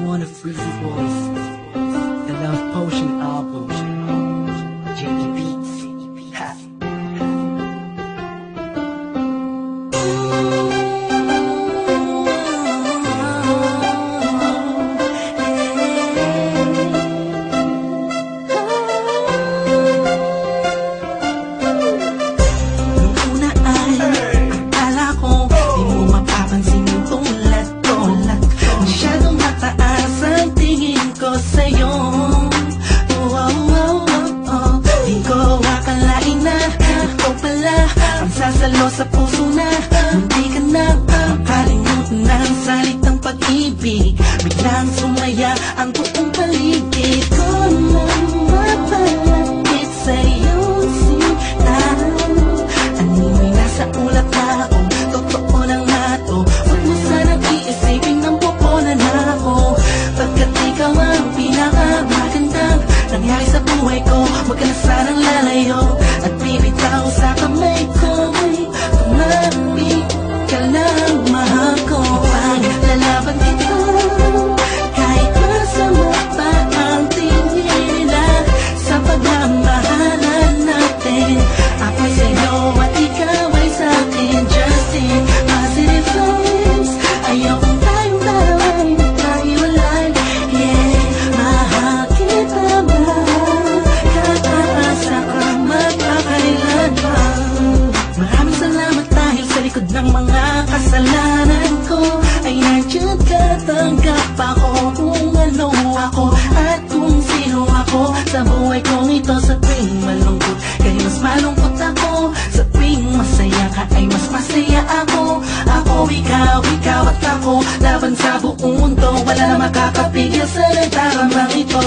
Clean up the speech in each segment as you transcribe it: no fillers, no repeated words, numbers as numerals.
one of Freezy Boys, the Love Potion album, J.E. Beats. Ha. Nung una ay akala ko di mo mapapansin yung tulad ko. Masyadong mataas ang tingin ko sa'yo. Di ko akalain na ikaw pala ang sasalo sa puso na munti ka na makalimutan ng salitang pag-ibig. Biglang sumaya ang buong paligid ko nang mapalapit sa'yo sinta. Animoy nasa ulat na ako, totoo na nga to. Huwag mo sanang iisipin ng pupunan na ako, pagkat ikaw ang pinakamagandang nangyari sa buhay ko. Huwag ka na sanang lalayo at bibitaw sa kamay ko. Tumapit ka lang, mahal ko. Paglalaban kita kahit masama pa ang tingin nila sa pagmamahalan natin. Ako'y sa'yo at ikaw ay sa'kin. Just in positive vibes. Ayokong tayong dalaway magkahiwalay. Yeah, mahal kita, mahal. Kataasa kang magpakailan pa. Maraming salamat dahil sa likod ng mga kasalanan ko ay nandiyan ka, tanggap ako kung ano ako at kung sino ako sa buhay kong ito. Sa tuwing malungkot kay mas malungkot ako, sa tuwing masaya ka ay mas masaya ako. Ako, ikaw at ako, laban sa buong mundo. Wala na makakapigil sa nagtaramang ito.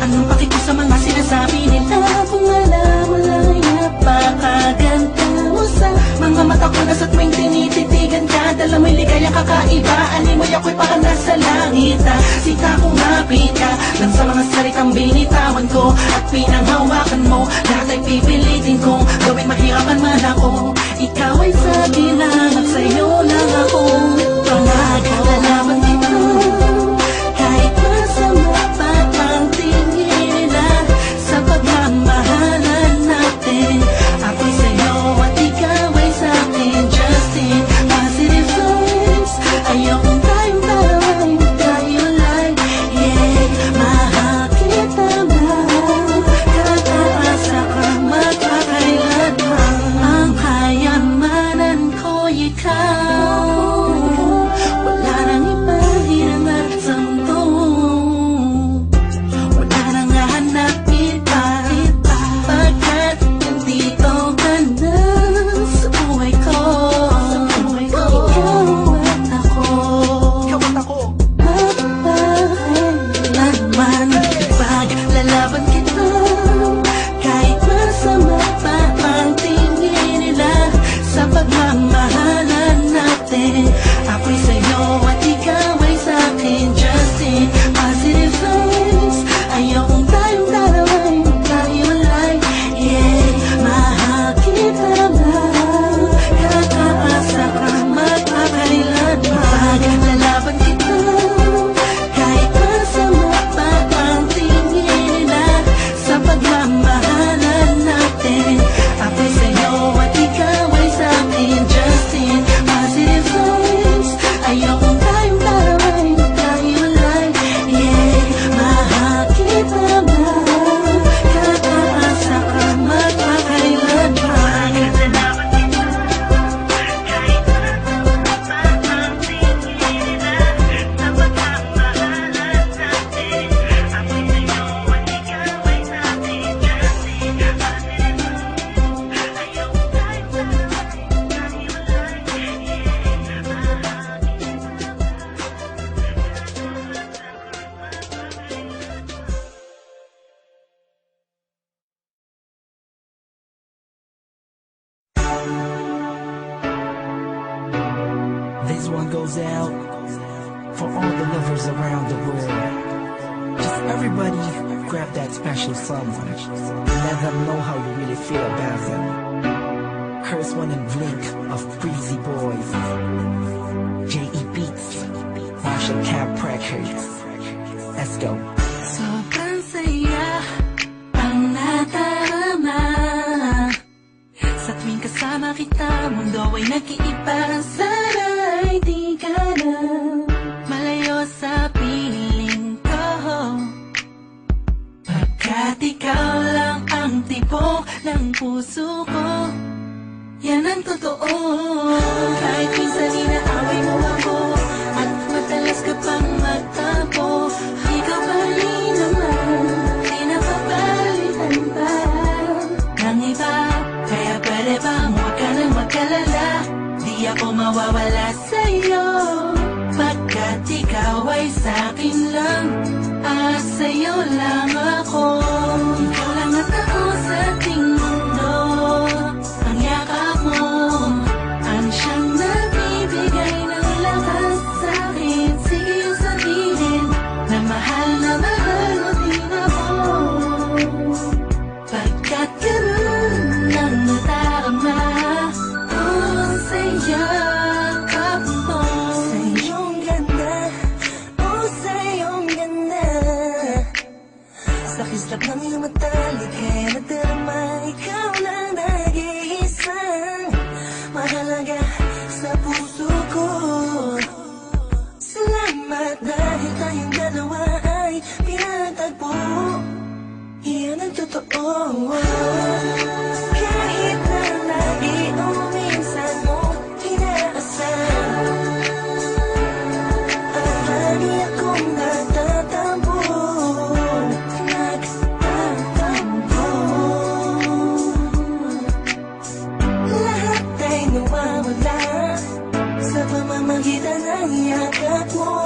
Anong paki ko sa mga sinasabi nila kung alam mo lang ay napakaganda mo sa mga mata ko na sa tuwing tinititigan ka. Dala mo'y ligaya kakaiba, animoy ako'y parang nasa langit na sita kong hapit ka lang sa mga salitang binitawan ko at pinanghawakan mo. Lahat ay pipilitin kong gawin mahirapan man ako. Ikaw ay sa lang at sa'yo lang ako. Panaglalaban dito kahit masama pa ang tingin nila sa pagmamahalan natin. Ako'y sa'yo at ikaw ay sa'kin. Just in positive vibes. Ayokong tayong dalaway magkahiwalay. Yeah, mahal kita, mahal. Kataasa kang magpakailan pa. Ang kayamanan ko'y ikaw. Wala nang iba hinangat sa mundo. Wala nang hahanapin pa, pagkat nandito ka na sa buhay ko. Ikaw at ako, mapakailanman. Paglalaban kita kahit masama pa ang tingin nila sa pagmamahalan natin. Ako'y sa'yo at ikaw ay sa'kin. Just in positive vibes. Ayokong tayong dalaway magkahiwalay. Yeah, mahal kita, mahal. Kataasa kang magpakailan pa. Paglalaban kita kahit masama pa ang tingin nila sa pagmamahalan natin. Ako'y sa'yo at ikaw ay sa'kin. Just in positive vibes. Ayokong tayong dalaway magkahiwalay. Yeah, mahal kita, mahal. Kataasa kang magpakailan pa. Paglalaban kita kahit masama pa ang tingin nila sa pagmamahalan natin. Ako'y sa'yo at ikaw ay sa'kin. Just in positive vibes. Ayokong tayong dalaway magkahiwalay. Yeah, mahal kita, This one goes out for all the lovers around the world. Just everybody grab that special someone and let them know how you really feel about them. Curse one and blink of Freezy Boys, J.E. Beats, Marshall Camp Records. Let's go. Sobrang saya ang nadarama sa tuwing kasama kita. Mundo ay nag-iiba. Sana'y di ka na malayo sa piling ko, pagkat ikaw lang ang tibok ng puso ko. Yan ang totoo. Kahit minsan inaaway mo ako at madalas ka pang magtapo, ikaw pa rin naman, di napapalitan pa ng iba. Kaya pwede bang huwag ka nang mag-alala, di ako mawawala sa'yo, pagkat ikaw ay sa'kin lang, at sa'yo lang ako. Ikaw lang at ako sa ating mundo. Ang yakap mo ang siyang nagbibigay ng lakas sa'kin. Sige yung sabihin na mahal mo din ako, pagkat ganun ang nadarama ko sa yakap mo. Sa iyong ganda, oh sa iyong ganda, sa kislap ng iyong mata, likay nadarama. Ikaw lang nag-iisang mahalaga sa puso ko. Salamat dahil tayong dalawa ay pinatagpo. Iyan ang totoo. Kahit na lagi o minsan mo inaasal, at lagi akong nagtatampo. Lahat ay nawawala sa pamamagitan ng yakap mo.